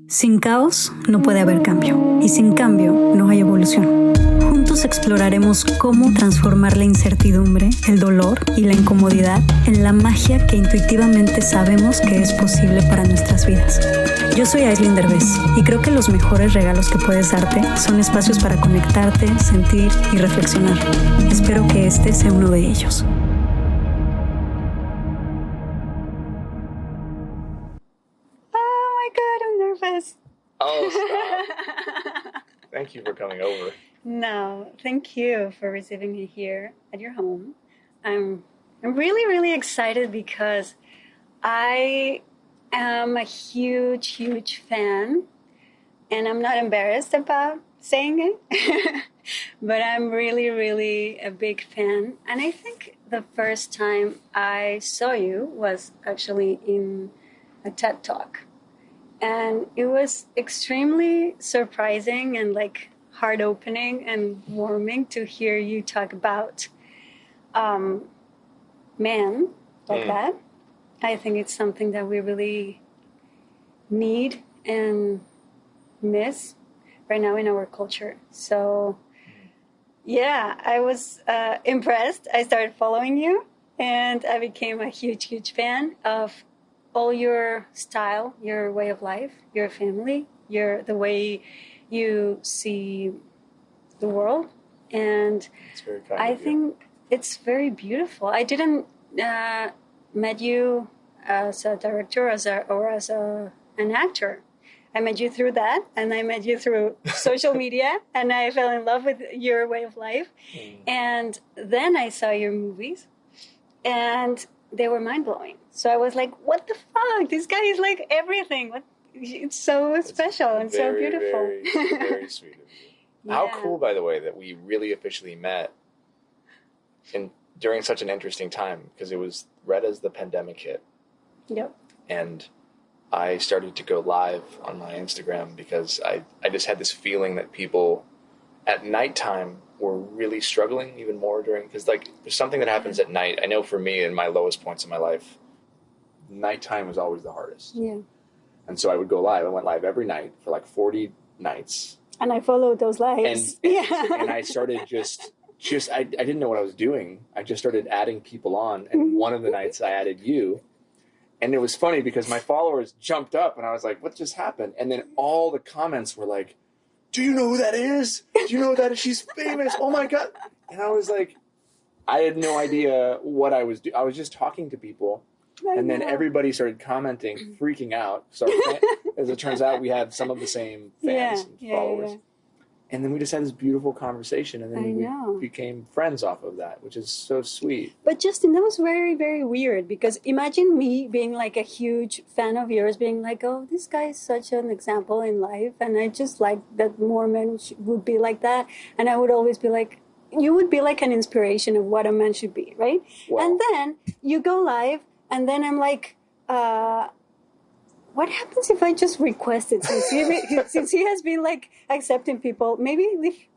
Sin caos no puede haber cambio, y sin cambio no hay evolución. Juntos exploraremos cómo transformar la incertidumbre, el dolor y la incomodidad en la magia que intuitivamente sabemos que es posible para nuestras vidas. Yo soy Aislinn Derbez y creo que los mejores regalos que puedes darte son espacios para conectarte, sentir y reflexionar. Espero que este sea uno de ellos. Oh, stop. Thank you for coming over. No, thank you for receiving me here at your home. I'm really excited because I am a huge fan, and I'm not embarrassed about saying it, but I'm really a big fan. And I think the first time I saw you was actually in a TED Talk. And it was extremely surprising and like heart-opening and warming to hear you talk about men like that. I think it's something that we really need and miss right now in our culture. So, yeah, I was impressed. I started following you, and I became a huge fan of all your style, your way of life, your family, the way you see the world. And I think it's very beautiful. I didn't met you as a director or as an actor. I met you through that, and I met you through social media, and I fell in love with your way of life. And then I saw your movies, and they were mind-blowing. So I was like, what the fuck? This guy is like everything. It's so special and so beautiful. Very sweet of you. Yeah. How cool, by the way, that we really officially met during such an interesting time, because it was right as the pandemic hit. Yep. And I started to go live on my Instagram because I just had this feeling that people at nighttime were really struggling even more because like there's something that happens at night. I know for me in my lowest points in my life, nighttime was always the hardest. Yeah. And so I would go live. I went live every night for like 40 nights. And I followed those lives. And I started I didn't know what I was doing. I just started adding people on. And one of the nights I added you. And it was funny because my followers jumped up and I was like, what just happened? And then all the comments were like, do you know who that is? Do you know who that is? She's famous. Oh my God. And I was like, I had no idea what I was doing. I was just talking to people. And then everybody started commenting, freaking out. So as it turns out, we have some of the same fans and followers. Yeah. And then we just had this beautiful conversation. And then we became friends off of that, which is so sweet. But Justin, that was very weird, because imagine me being like a huge fan of yours, being like, oh, this guy is such an example in life. And I just like that more men would be like that. And I would always be like, you would be like an inspiration of what a man should be, right? Wow. And then you go live, and then I'm like, what happens if I just request it? Since he has been like accepting people, maybe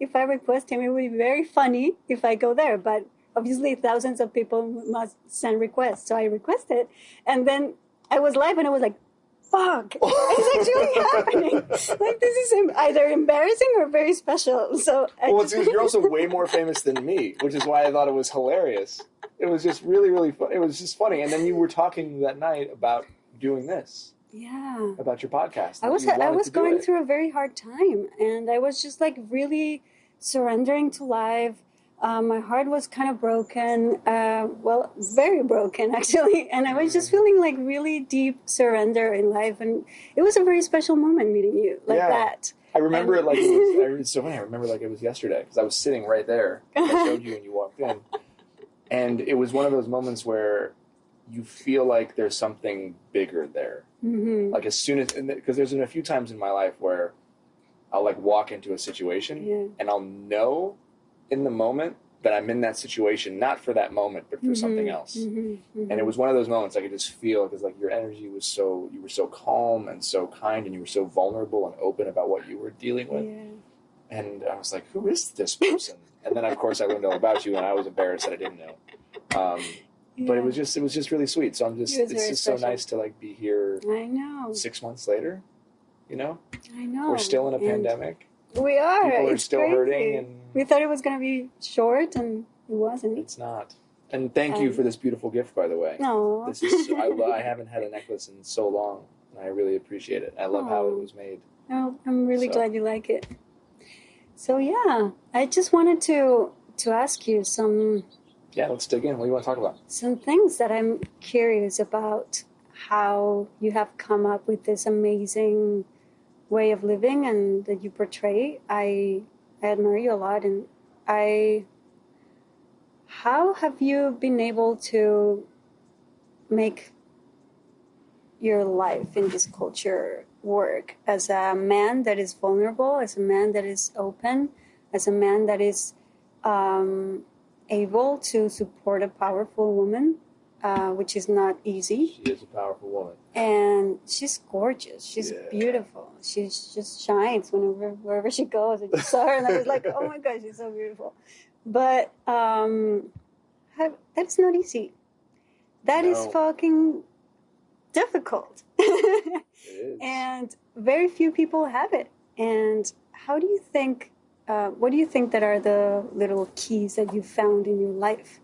if I request him, it would be very funny if I go there. But obviously thousands of people must send requests. So I requested, and then I was live and I was like, fuck, it's actually happening. Like, this is either embarrassing or very special. So you're also way more famous than me, which is why I thought it was hilarious. It was just really fun. It was just funny. And then you were talking that night about doing this. Yeah. About your podcast. I was going through a very hard time, and I was just like really surrendering to life. My heart was kind of broken, very broken actually, and I was just feeling like really deep surrender in life, and it was a very special moment meeting you that. I remember it like it was so funny. I remember like it was yesterday, because I was sitting right there. I showed you when you walked in, and it was one of those moments where you feel like there's something bigger there. Mm-hmm. Like as soon as, because there's been a few times in my life where I'll like walk into a situation and I'll know in the moment that I'm in that situation, not for that moment, but for something else. And it was one of those moments I could just feel, because like your energy was you were so calm and so kind, and you were so vulnerable and open about what you were dealing with. Yeah. And I was like, who is this person? And then of course I learned all about you, and I was embarrassed that I didn't know. But it was just really sweet. So it's just so nice to like be here. I know. 6 months later. you know? I know. We're still in a pandemic. We are. People are it's still crazy. hurting. And we thought it was going to be short, and it wasn't. It's not. And thank you for this beautiful gift, by the way. No. This is I haven't had a necklace in so long, and I really appreciate it. I love how it was made. Oh, I'm really glad you like it. So yeah, I just wanted to ask you some. Yeah, let's dig in. What do you want to talk about? Some things that I'm curious about. How you have come up with this amazing way of living and that you portray. I admire you a lot, and how have you been able to make your life in this culture work as a man that is vulnerable, as a man that is open, as a man that is able to support a powerful woman, which is not easy. She is a powerful woman. And she's gorgeous. She's beautiful. She just shines wherever she goes. I just saw her and I was like, oh my God, she's so beautiful. But that's not easy. That is fucking difficult. It is. And very few people have it. And how do you think, what do you think that are the little keys that you found in your life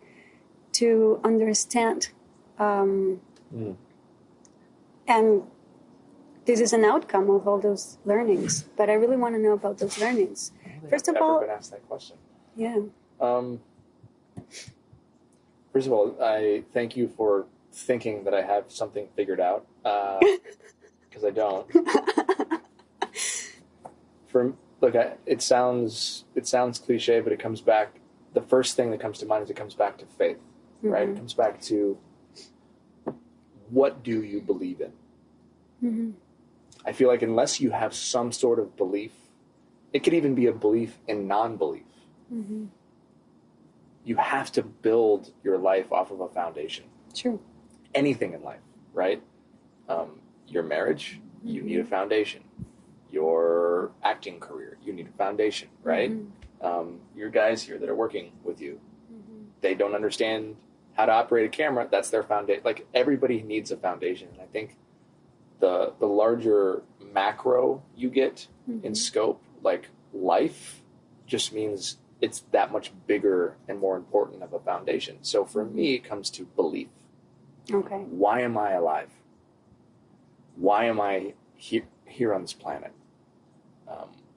to understand? And this is an outcome of all those learnings. But I really want to know about those learnings. First of all, I've been asked that question. Yeah. First of all, I thank you for thinking that I have something figured out, because I don't. It sounds cliche, but it comes back. The first thing that comes to mind is it comes back to faith, right? It comes back to what do you believe in? Mm-hmm. I feel like unless you have some sort of belief, it could even be a belief in non-belief. Mm-hmm. You have to build your life off of a foundation. True. Anything in life, right? Your marriage, you need a foundation. Your acting career, you need a foundation, right? Your guys here that are working with you, they don't understand how to operate a camera. That's their foundation. Like, everybody needs a foundation. And I think the larger macro you get in scope, like life, just means it's that much bigger and more important of a foundation. So for me, it comes to belief. Okay. Why am I alive? Why am I here on this planet?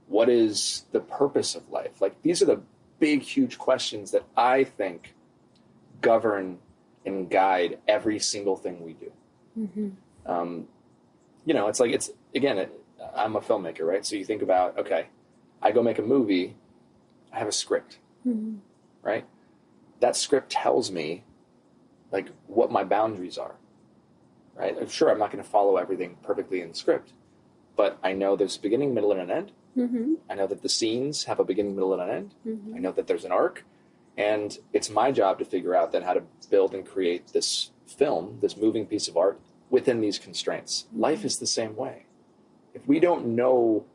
What is the purpose of life? Like, these are the big, huge questions that I think govern and guide every single thing we do. I'm a filmmaker, right? So you think about, okay, I go make a movie, I have a script, right? That script tells me, like, what my boundaries are, right? Sure, I'm not going to follow everything perfectly in script, but I know there's a beginning, middle, and an end. I know that the scenes have a beginning, middle, and an end. I know that there's an arc, and it's my job to figure out then how to build and create this film, this moving piece of art within these constraints. Life is the same way. If we don't know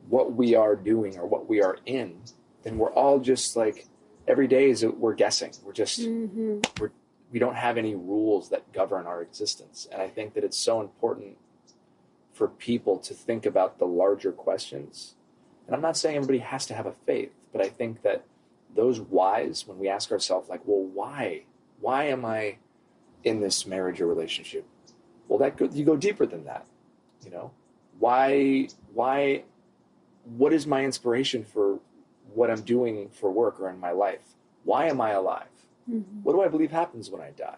what we are doing or what we are in, then we're all just like, every day we're guessing. We're just, we don't have any rules that govern our existence. And I think that it's so important for people to think about the larger questions. And I'm not saying everybody has to have a faith, but I think that those whys, when we ask ourselves, like, well, why am I in this marriage or relationship? Well, you go deeper than that, you know? Why, what is my inspiration for what I'm doing for work or in my life? Why am I alive? What do I believe happens when I die?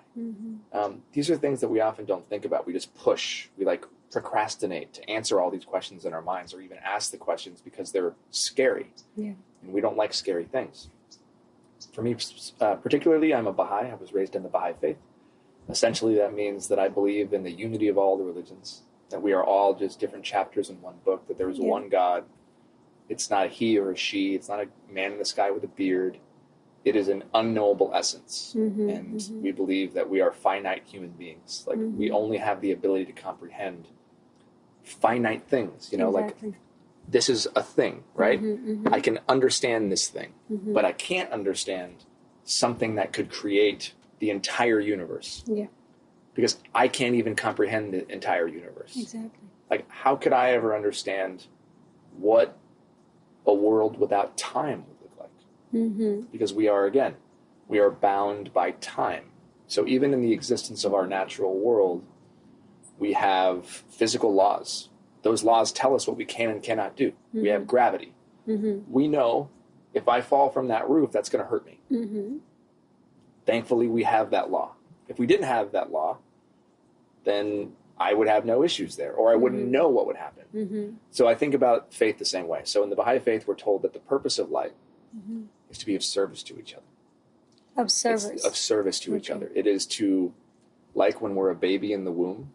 These are things that we often don't think about. We just push. We procrastinate to answer all these questions in our minds, or even ask the questions because they're scary. Yeah. And we don't like scary things. For me, particularly, I'm a Baha'i. I was raised in the Baha'i faith. Essentially, that means that I believe in the unity of all the religions, that we are all just different chapters in one book, that there is one God. It's not a he or a she. It's not a man in the sky with a beard. It is an unknowable essence. And we believe that we are finite human beings. Like, we only have the ability to comprehend finite things. You know, like, this is a thing, right? I can understand this thing, but I can't understand something that could create the entire universe. Yeah. Because I can't even comprehend the entire universe. Exactly. Like, how could I ever understand what a world without time would look like? Because we are bound by time. So even in the existence of our natural world, we have physical laws. Those laws tell us what we can and cannot do. We have gravity. We know if I fall from that roof, that's going to hurt me. Thankfully, we have that law. If we didn't have that law, then I would have no issues there, or I wouldn't know what would happen. So I think about faith the same way. So in the Baha'i faith, we're told that the purpose of life is to be of service to each other. Of service. It's of service to each other. It is to, like when we're a baby in the womb,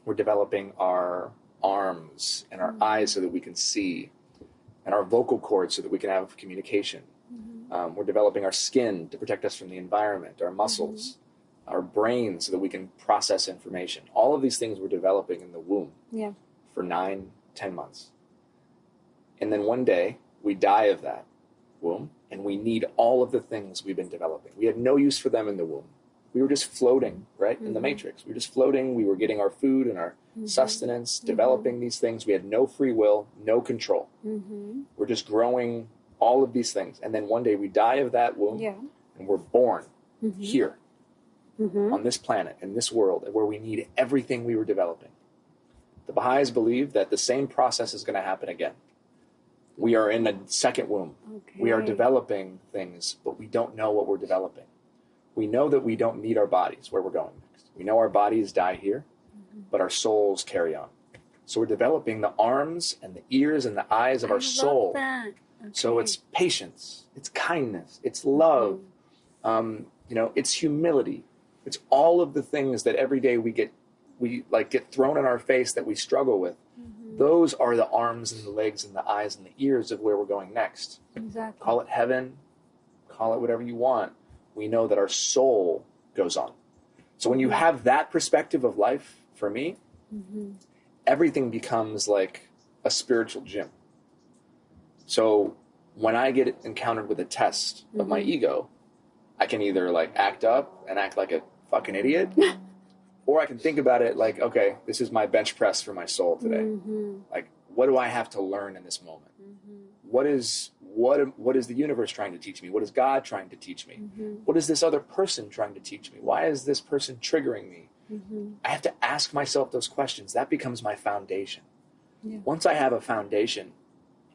we're developing our arms and our eyes so that we can see, and our vocal cords so that we can have communication. We're developing our skin to protect us from the environment, our muscles, our brain so that we can process information. All of these things we're developing in the womb for 9, 10 months. And then one day we die of that womb, and we need all of the things we've been developing. We had no use for them in the womb. We were just floating, right, in the matrix. We were just floating. We were getting our food and our sustenance, developing these things. We had no free will, no control. We're just growing all of these things. And then one day we die of that womb, and we're born here on this planet, in this world, where we need everything we were developing. The Baha'is believe that the same process is going to happen again. We are in a second womb. We are developing things, but we don't know what we're developing. We know that we don't need our bodies where we're going next. We know our bodies die here, but our souls carry on. So we're developing the arms and the ears and the eyes of our soul. So it's patience, it's kindness, it's love, it's humility. It's all of the things that every day we get thrown in our face that we struggle with. Those are the arms and the legs and the eyes and the ears of where we're going next. Exactly. Call it heaven, call it whatever you want. We know that our soul goes on. So when you have that perspective of life, for me, everything becomes like a spiritual gym. So when I get encountered with a test of my ego, I can either like act up and act like a fucking idiot, or I can think about it like, okay, this is my bench press for my soul today. Like, what do I have to learn in this moment? What is the universe trying to teach me? What is God trying to teach me? What is this other person trying to teach me? Why is this person triggering me? I have to ask myself those questions. That becomes my foundation. Once I have a foundation,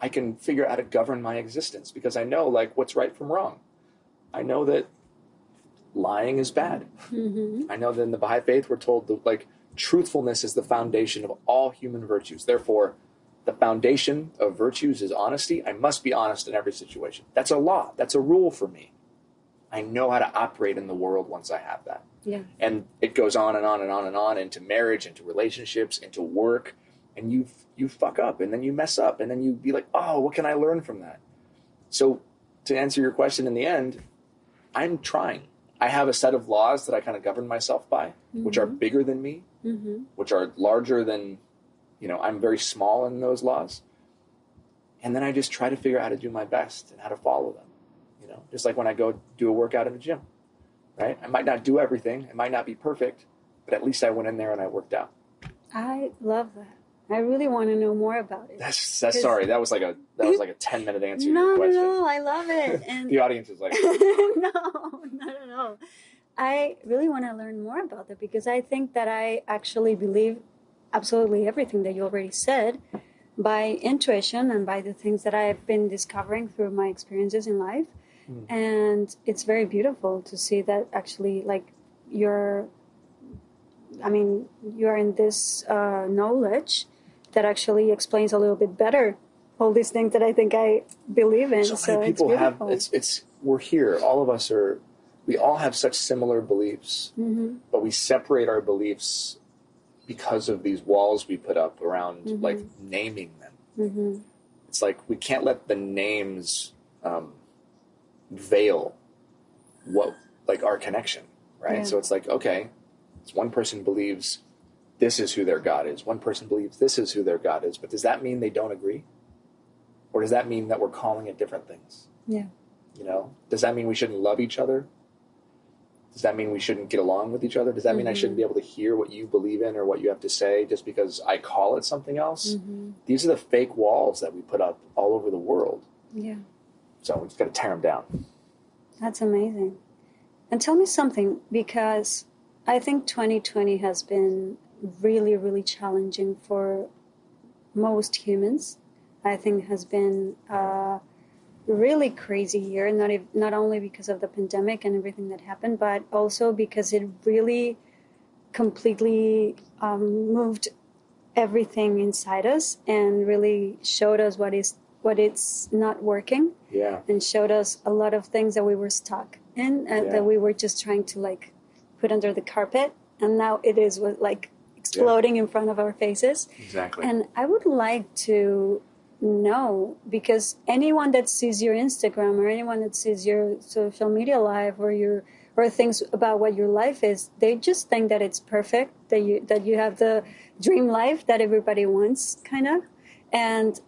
I can figure out how to govern my existence, because I know like what's right from wrong. I know that lying is bad. I know that in the Baha'i faith we're told that like truthfulness is the foundation of all human virtues. Therefore, the foundation of virtues is honesty. I must be honest in every situation. That's a law. That's a rule for me. I know how to operate in the world once I have that. And it goes on and on and on and on into marriage, into relationships, into work. And you fuck up, and then you mess up, and then you be like, oh, what can I learn from that? So to answer your question in the end, I'm trying. I have a set of laws that I kind of govern myself by, which are bigger than me, which are larger than, I'm very small in those laws. And then I just try to figure out how to do my best and how to follow them. Just like when I go do a workout in the gym, right? I might not do everything. It might not be perfect, but at least I went in there and I worked out. I love that. I really want to know more about it. That's sorry. That was like a 10-minute answer to your question. No, I love it. And the audience is like, no, not at all. I really want to learn more about that, because I think that I actually believe absolutely everything that you already said by intuition and by the things that I've been discovering through my experiences in life. And it's very beautiful to see that actually, like, you're in this knowledge that actually explains a little bit better all these things that I think I believe in. So many people have, we're here, all of us we all have such similar beliefs, but we separate our beliefs because of these walls we put up around, like, naming them. It's like, we can't let the names veil our connection, right? So it's like, okay, one person believes this is who their God is. One person believes this is who their God is. But does that mean they don't agree? Or does that mean that we're calling it different things? Does that mean we shouldn't love each other? Does that mean we shouldn't get along with each other? Does that mean I shouldn't be able to hear what you believe in or what you have to say just because I call it something else? These are the fake walls that we put up all over the world. Yeah. So we just got to tear them down. That's amazing. And tell me something, because I think 2020 has been really, really challenging for most humans. I think it has been a really crazy year, not only because of the pandemic and everything that happened, but also because it really completely moved everything inside us and really showed us what it's not working. Yeah. And showed us a lot of things that we were stuck in and that we were just trying to like put under the carpet, and now it is like exploding in front of our faces. Exactly. And I would like to know, because anyone that sees your Instagram or anyone that sees your social media life or things about what your life is, they just think that it's perfect, that you have the dream life that everybody wants, kind of. And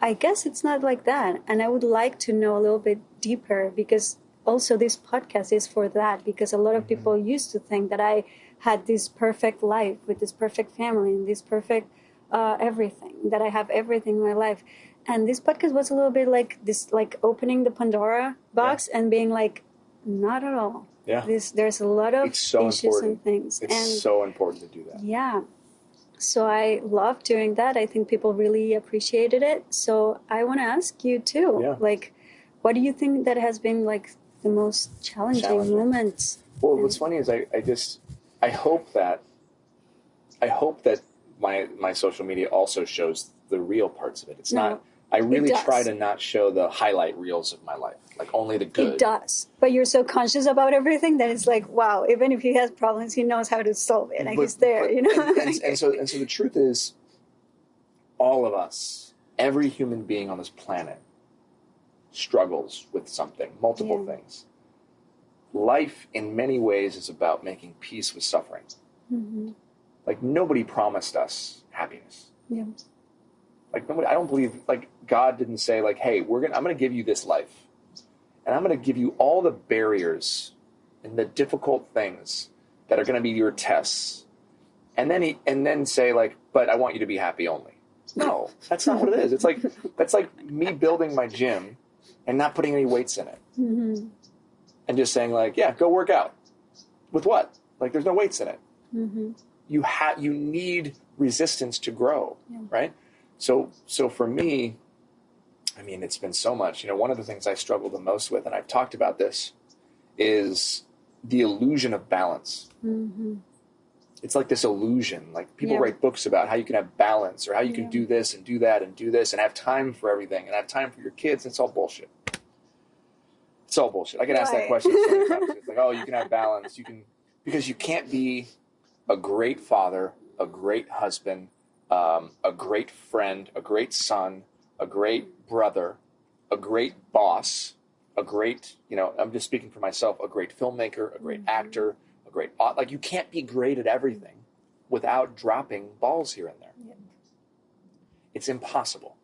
I guess it's not like that. And I would like to know a little bit deeper, because also this podcast is for that, because a lot of people used to think that I had this perfect life with this perfect family and this perfect everything, that I have everything in my life. And this podcast was a little bit like this, like opening the Pandora box and being like, not at all. Yeah. There's a lot of issues and things. It's so important to do that. Yeah. So I loved doing that. I think people really appreciated it. So I want to ask you too, like, what do you think that has been like the most challenging moments? Well, what's funny is I hope that my social media also shows the real parts of it. It's not. I really try to not show the highlight reels of my life, like only the good. It does, but you're so conscious about everything that it's like, wow. Even if he has problems, he knows how to solve it, and he's there. And so the truth is, all of us, every human being on this planet, struggles with something, multiple things. Life, in many ways, is about making peace with suffering. Like, nobody promised us happiness. Yeah. Like, nobody. I don't believe, like, God didn't say, like, hey, I'm going to give you this life, and I'm going to give you all the barriers and the difficult things that are going to be your tests, and then say, like, but I want you to be happy only. No, that's not what it is. It's like, that's like me building my gym and not putting any weights in it. And just saying, like, yeah, go work out. With what? Like, there's no weights in it. You need resistance to grow, right? So for me, I mean, it's been so much. One of the things I struggle the most with, and I've talked about this, is the illusion of balance. It's like this illusion. Like, people write books about how you can have balance, or how you can do this and do that and do this and have time for everything and have time for your kids. And it's all bullshit. It's all bullshit. I get asked that question so many times. It's like, oh, you can have balance. Because you can't be a great father, a great husband, a great friend, a great son, a great brother, a great boss, a great, I'm just speaking for myself, a great filmmaker, a great actor, a great, like, you can't be great at everything without dropping balls here and there. It's impossible.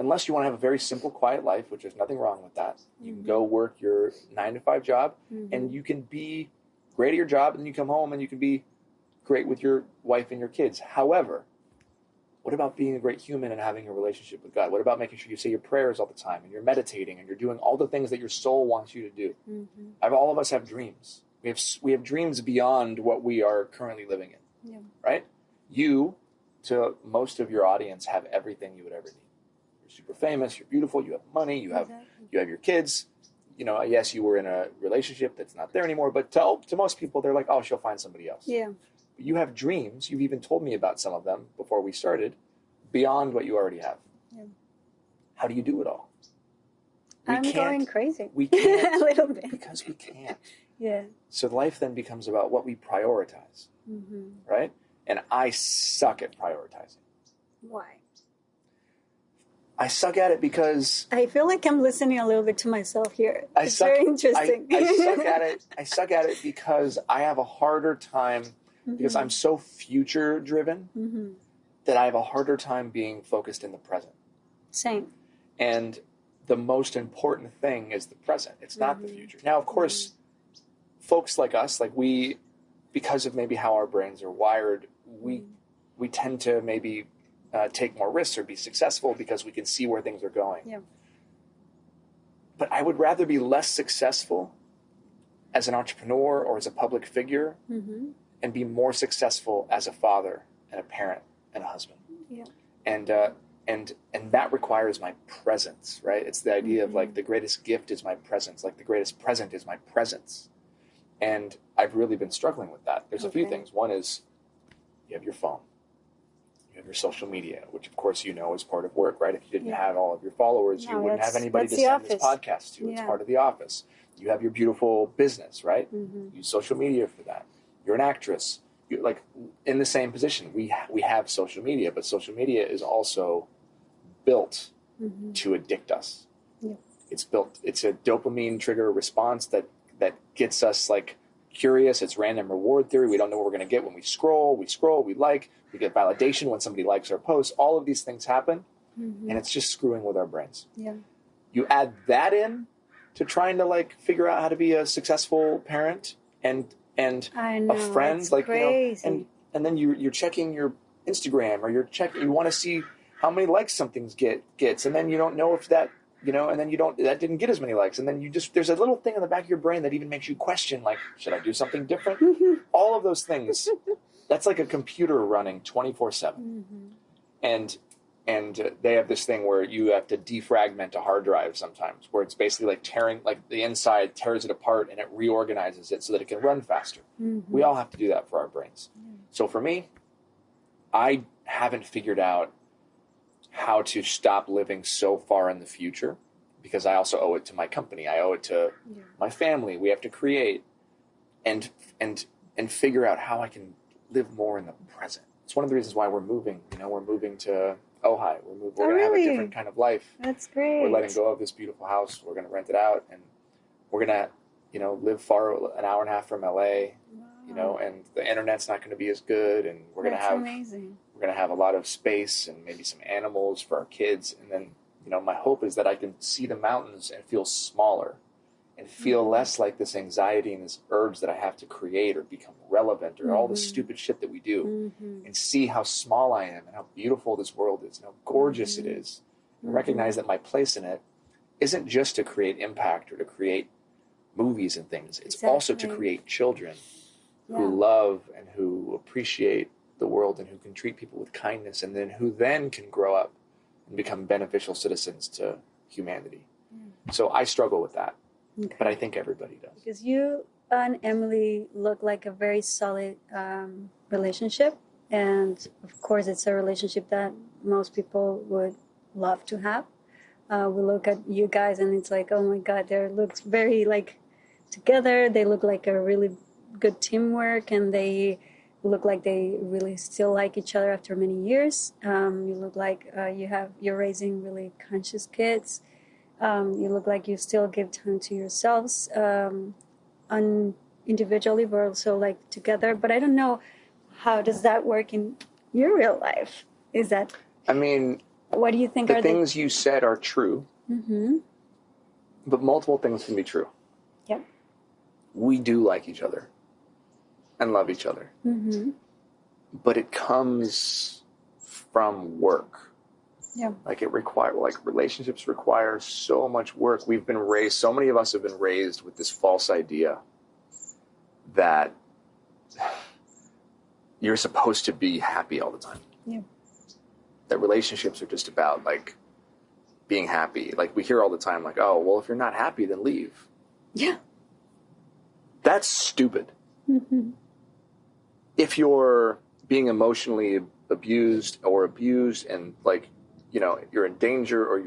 Unless you want to have a very simple, quiet life, which there's nothing wrong with that. You can go work your 9-to-5 job, and you can be great at your job, and then you come home and you can be great with your wife and your kids. However, what about being a great human and having a relationship with God? What about making sure you say your prayers all the time, and you're meditating, and you're doing all the things that your soul wants you to do? All of us have dreams. We have dreams beyond what we are currently living in, right? You, to most of your audience, have everything you would ever need. You're super famous, you're beautiful, you have money, you have your kids. Yes, you were in a relationship that's not there anymore, but to most people, they're like, oh, she'll find somebody else. But you have dreams. You've even told me about some of them before we started, beyond what you already have. How do you do it all? I'm going crazy. We can't. A little bit. Because we can't. Yeah. So life then becomes about what we prioritize, right? And I suck at prioritizing. Why? I suck at it because I feel like I'm listening a little bit to myself here. It's very interesting. I suck at it because I have a harder time, because I'm so future driven, that I have a harder time being focused in the present. Same. And the most important thing is the present. It's not the future. Now, of course, folks like us, like we, because of maybe how our brains are wired, we tend to maybe take more risks or be successful because we can see where things are going. Yeah. But I would rather be less successful as an entrepreneur or as a public figure and be more successful as a father and a parent and a husband. Yeah. And that requires my presence, right? It's the idea of like the greatest gift is my presence, like the greatest present is my presence. And I've really been struggling with that. There's a few things. One is you have your phone. You have your social media, which of course you know is part of work, right? If you didn't have all of your followers, you wouldn't have anybody to send this podcast to. It's part of the office. You have your beautiful business, right? Use social media for that. You're an actress. You're like in the same position. We have social media, but social media is also built to addict us. Yeah. It's a dopamine trigger response that gets us like curious. It's random reward theory. We don't know what we're going to get when we scroll, we like, we get validation when somebody likes our post. All of these things happen and it's just screwing with our brains. Yeah. You add that in to trying to like figure out how to be a successful parent and a friend, it's like, crazy. you know, and then you're checking your Instagram or you want to see how many likes something gets. And then you don't know if that, you know, and then that didn't get as many likes. And then there's a little thing in the back of your brain that even makes you question, like, should I do something different? All of those things, that's like a computer running 24/7. And they have this thing where you have to defragment a hard drive sometimes, where it's basically like tearing, like the inside tears it apart and it reorganizes it so that it can run faster. We all have to do that for our brains. So for me, I haven't figured out how to stop living so far in the future, because I also owe it to my company. I owe it to my family. We have to create and figure out how I can live more in the present. It's one of the reasons why we're moving. You know, we're moving to Ojai. We're going to have a different kind of life. That's great. We're letting go of this beautiful house. We're going to rent it out, and we're going to, you know, live far, an hour and a half from LA. You know, and the internet's not going to be as good, and we're going to have amazing. We're going to have a lot of space and maybe some animals for our kids. And then, you know, my hope is that I can see the mountains and feel smaller and feel less like this anxiety and this urge that I have to create or become relevant or all the stupid shit that we do, and see how small I am and how beautiful this world is and how gorgeous it is, and recognize that my place in it isn't just to create impact or to create movies and things. It's also to create children who love and who appreciate the world and who can treat people with kindness, and then who then can grow up and become beneficial citizens to humanity. So I struggle with that, but I think everybody does. Because you and Emily look like a very solid relationship, and of course it's a relationship that most people would love to have. We look at you guys and it's like, oh my God, they looks very like together. They look like a really good teamwork, and they look like they really still like each other after many years. You look like you're raising really conscious kids. You look like you still give time to yourselves, individually, but also like together. But I don't know, how does that work in your real life? Is that? I mean, what do you think? The things you said are true, but multiple things can be true. Yep. We do like each other and love each other, but it comes from work. Yeah. Like relationships require so much work. So many of us have been raised with this false idea that you're supposed to be happy all the time. Yeah. That relationships are just about like being happy. Like we hear all the time, like, oh, well, if you're not happy, then leave. Yeah. That's stupid. If you're being emotionally abused and like, you know, you're in danger, or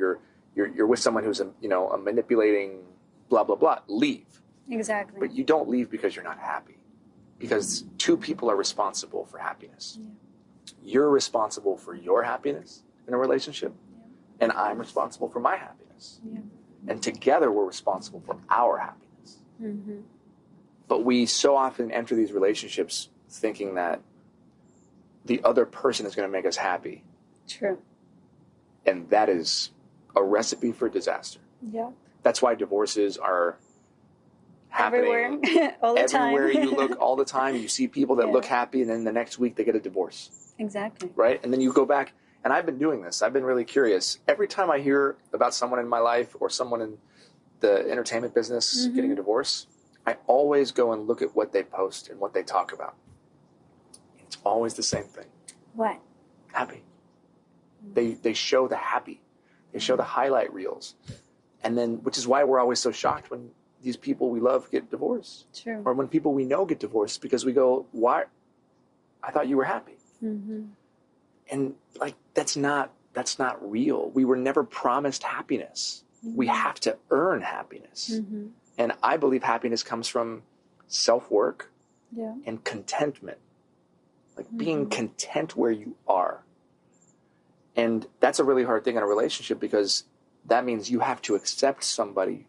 you're with someone who's a manipulating blah blah blah, leave. Exactly. But you don't leave because you're not happy, because two people are responsible for happiness. Yeah. You're responsible for your happiness in a relationship, and I'm responsible for my happiness. Yeah. And together we're responsible for our happiness. But we so often enter these relationships thinking that the other person is going to make us happy. True. And that is a recipe for disaster. Yeah. That's why divorces happening everywhere, all the time. everywhere you look, all the time. You see people that look happy, and then the next week they get a divorce. Exactly. Right? And then you go back, and I've been doing this. I've been really curious. Every time I hear about someone in my life or someone in the entertainment business getting a divorce, I always go and look at what they post and what they talk about. It's always the same thing. What? Happy. They show the happy. They show the highlight reels. And then, which is why we're always so shocked when these people we love get divorced. True. Or when people we know get divorced, because we go, why? I thought you were happy. And like, that's not real. We were never promised happiness. We have to earn happiness. And I believe happiness comes from self-work and contentment. Like being content where you are. And that's a really hard thing in a relationship, because that means you have to accept somebody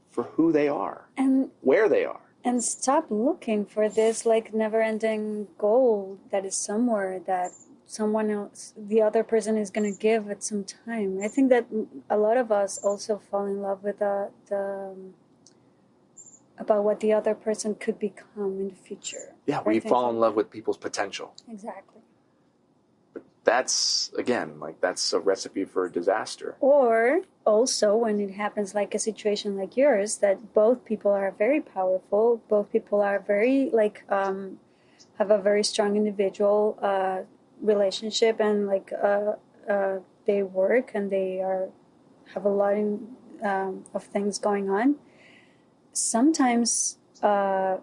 for who they are and where they are. And stop looking for this like never-ending goal that is somewhere that someone else, the other person is going to give at some time. I think that a lot of us also fall in love with the about what the other person could become in the future. Yeah, we fall in love with people's potential. Exactly. But that's, again, like that's a recipe for disaster. Or also when it happens like a situation like yours, that both people are very powerful, both people are very like have a very strong individual relationship, and like they work and they have a lot of things going on. Sometimes that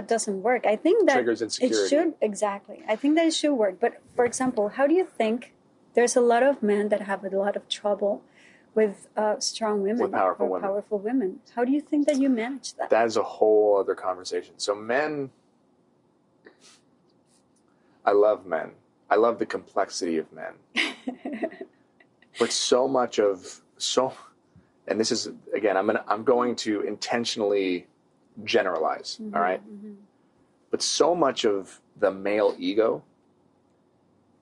doesn't work. I think that triggers insecurity. It should, exactly. I think that it should work. But for example, how do you think there's a lot of men that have a lot of trouble with strong women, with powerful women? How do you think that you manage that? That is a whole other conversation. So men, I love men. I love the complexity of men. But so much of and this is, again, I'm going to intentionally generalize, all right? But so much of the male ego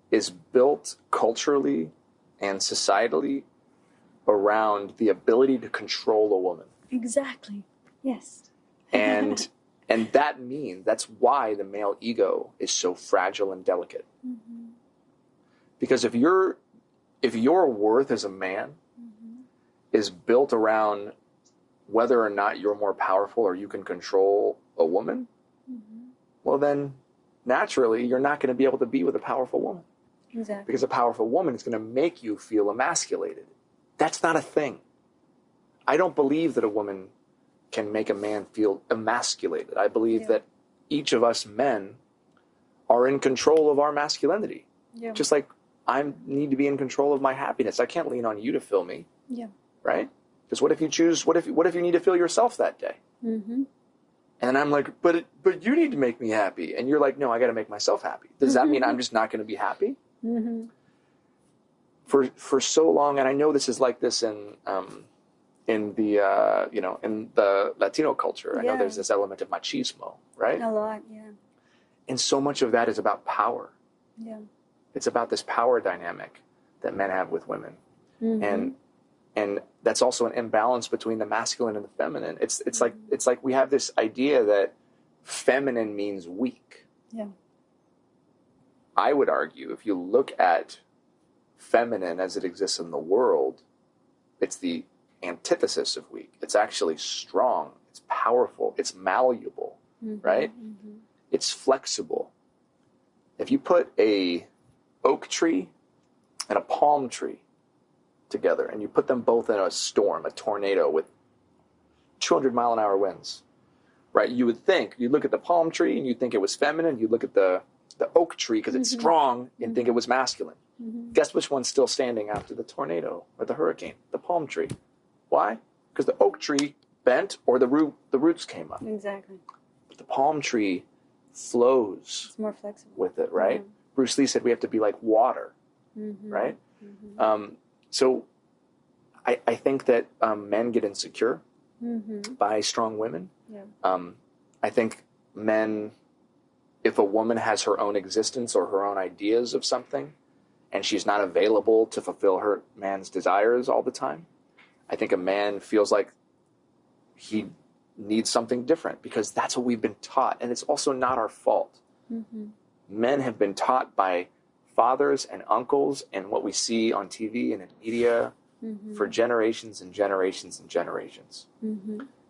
is built culturally and societally around the ability to control a woman. Exactly. Yes. And that means, that's why the male ego is so fragile and delicate. Because if your worth as a man is built around whether or not you're more powerful or you can control a woman, well then, naturally, you're not going to be able to be with a powerful woman. Exactly. Because a powerful woman is going to make you feel emasculated. That's not a thing. I don't believe that a woman can make a man feel emasculated. I believe that each of us men are in control of our masculinity. Yeah. Just like I need to be in control of my happiness. I can't lean on you to fill me. Yeah. Right? Because what if you need to fill yourself that day? And I'm like, but you need to make me happy. And you're like, no, I got to make myself happy. Does that mean I'm just not going to be happy? For so long, and I know this is like this in the in the Latino culture. I know there's this element of machismo, right? A lot, yeah. And so much of that is about power. Yeah. It's about this power dynamic that men have with women, and that's also an imbalance between the masculine and the feminine. It's like we have this idea that feminine means weak. Yeah. I would argue, if you look at feminine as it exists in the world, it's the antithesis of weak. It's actually strong. It's powerful. It's malleable, right? It's flexible. If you put a oak tree and a palm tree together, and you put them both in a storm, a tornado with 200-mile-an-hour winds, right? You'd look at the palm tree and you'd think it was feminine. You'd look at the oak tree because it's strong and think it was masculine. Guess which one's still standing after the tornado or the hurricane? The palm tree. Why? Because the oak tree bent or the roots came up. Exactly. But the palm tree flows. It's more flexible with it, right? Yeah. Bruce Lee said we have to be like water, right? So I think that men get insecure by strong women. Yeah. I think men, if a woman has her own existence or her own ideas of something, and she's not available to fulfill her man's desires all the time, I think a man feels like he need something different because that's what we've been taught. And it's also not our fault. Mm-hmm. Men have been taught by fathers and uncles and what we see on TV and in media for generations and generations and generations.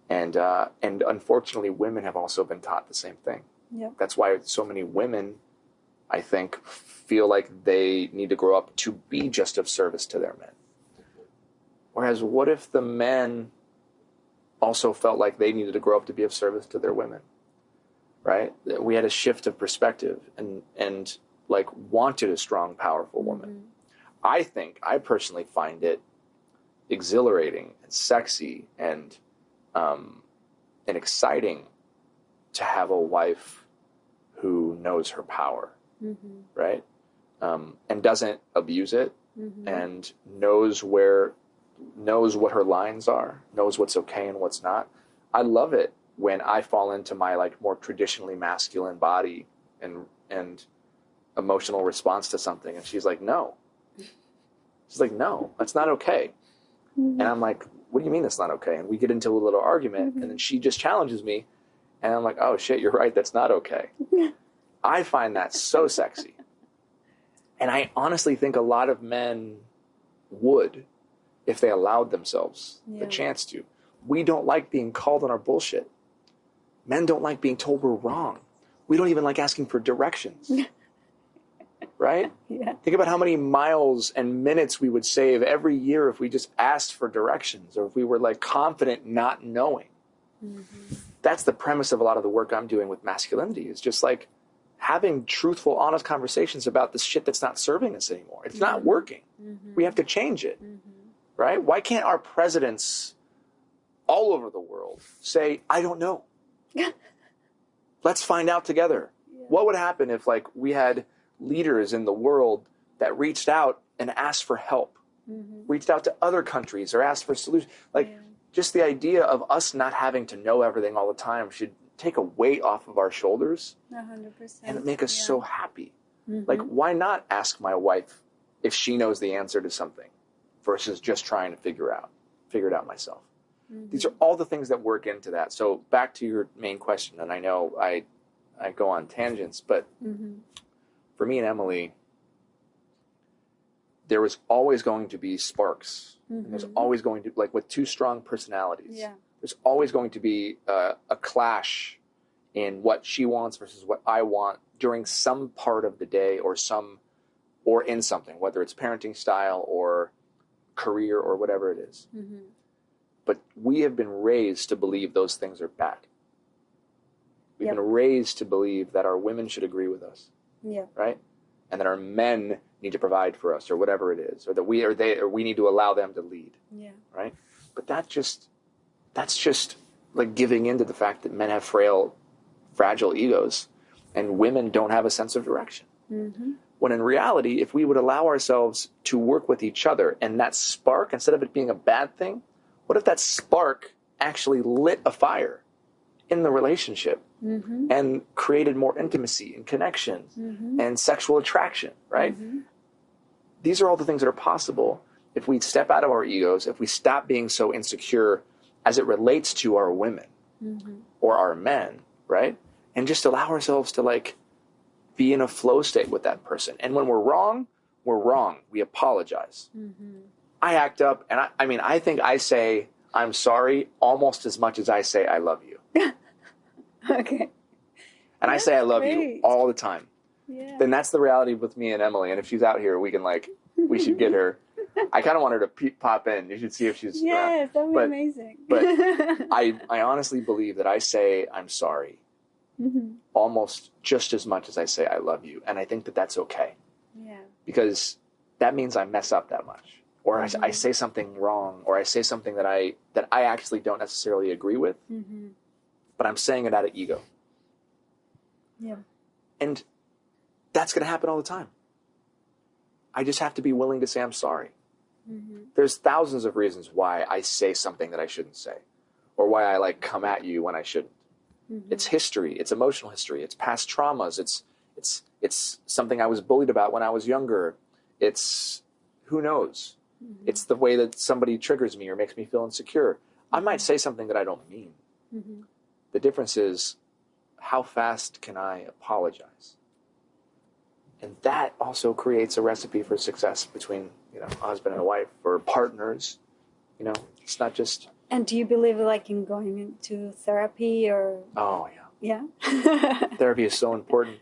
And unfortunately, women have also been taught the same thing. Yep. That's why so many women, I think, feel like they need to grow up to be just of service to their men. Whereas what if the men also felt like they needed to grow up to be of service to their women, right? We had a shift of perspective and like wanted a strong, powerful woman. I personally find it exhilarating and sexy and exciting to have a wife who knows her power, right? And doesn't abuse it and knows what her lines are, knows what's okay and what's not. I love it when I fall into my like more traditionally masculine body and emotional response to something, and she's like, no. She's like, no, that's not okay. And I'm like, what do you mean that's not okay? And we get into a little argument, and then she just challenges me, and I'm like, oh shit, you're right, that's not okay. I find that so sexy. And I honestly think a lot of men would if they allowed themselves the chance to. We don't like being called on our bullshit. Men don't like being told we're wrong. We don't even like asking for directions. Right? Yeah. Think about how many miles and minutes we would save every year if we just asked for directions or if we were like confident not knowing. That's the premise of a lot of the work I'm doing with masculinity, is just like having truthful, honest conversations about the shit that's not serving us anymore. It's not working. We have to change it. Right? Why can't our presidents all over the world say, I don't know. Let's find out together. Yeah. What would happen if like we had leaders in the world that reached out and asked for help, reached out to other countries or asked for solutions? Like just the idea of us not having to know everything all the time should take a weight off of our shoulders 100%. and make us so happy. Like, why not ask my wife if she knows the answer to something versus just trying to figure it out myself? These are all the things that work into that. So back to your main question, and I know I go on tangents, but for me and Emily, there was always going to be sparks. And there's always going to, like with two strong personalities, there's always going to be a clash in what she wants versus what I want during some part of the day or in something, whether it's parenting style or career or whatever it is. But we have been raised to believe those things are bad. We've been raised to believe that our women should agree with us. Right? And that our men need to provide for us or whatever it is, or that we need to allow them to lead. Right? But that's just like giving into the fact that men have fragile egos and women don't have a sense of direction. When in reality, if we would allow ourselves to work with each other and that spark, instead of it being a bad thing, what if that spark actually lit a fire in the relationship and created more intimacy and connection and sexual attraction, right? These are all the things that are possible if we step out of our egos, if we stop being so insecure as it relates to our women or our men, right? And just allow ourselves to like be in a flow state with that person. And when we're wrong, we're wrong. We apologize. I act up, and I think I say I'm sorry almost as much as I say I love you. Okay. And I say I love you all the time. Then that's the reality with me and Emily. And if she's out here, we should get her. I kind of want her to pop in. You should see if she's that would be amazing. But I honestly believe that I say I'm sorry almost just as much as I say I love you. And I think that that's okay. Because that means I mess up that much. Or I say something wrong, or I say something that I actually don't necessarily agree with, but I'm saying it out of ego. And that's going to happen all the time. I just have to be willing to say I'm sorry. There's thousands of reasons why I say something that I shouldn't say, or why I like come at you when I shouldn't. It's history. It's emotional history. It's past traumas. It's something I was bullied about when I was younger. It's who knows. It's the way that somebody triggers me or makes me feel insecure. I might say something that I don't mean. Mm-hmm. The difference is, how fast can I apologize? And that also creates a recipe for success between, a husband and a wife, or partners. It's not just... And do you believe like in going into therapy or... Oh, yeah. Yeah? Therapy is so important.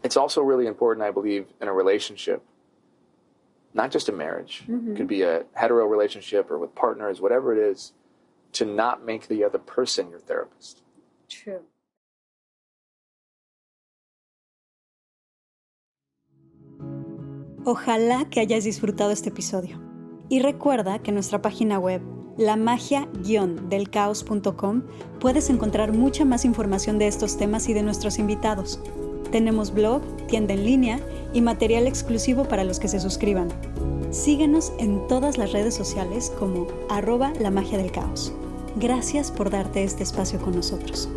It's also really important, I believe, in a relationship. Not just a marriage. Mm-hmm. It could be a hetero relationship or with partners, whatever it is, to not make the other person your therapist. True. Ojalá que hayas disfrutado este episodio. Y recuerda que en nuestra página web, lamagia-delcaos.com, puedes encontrar mucha más información de estos temas y de nuestros invitados. Tenemos blog, tienda en línea y material exclusivo para los que se suscriban. Síguenos en todas las redes sociales como @lamagiadelcaos. Gracias por darte este espacio con nosotros.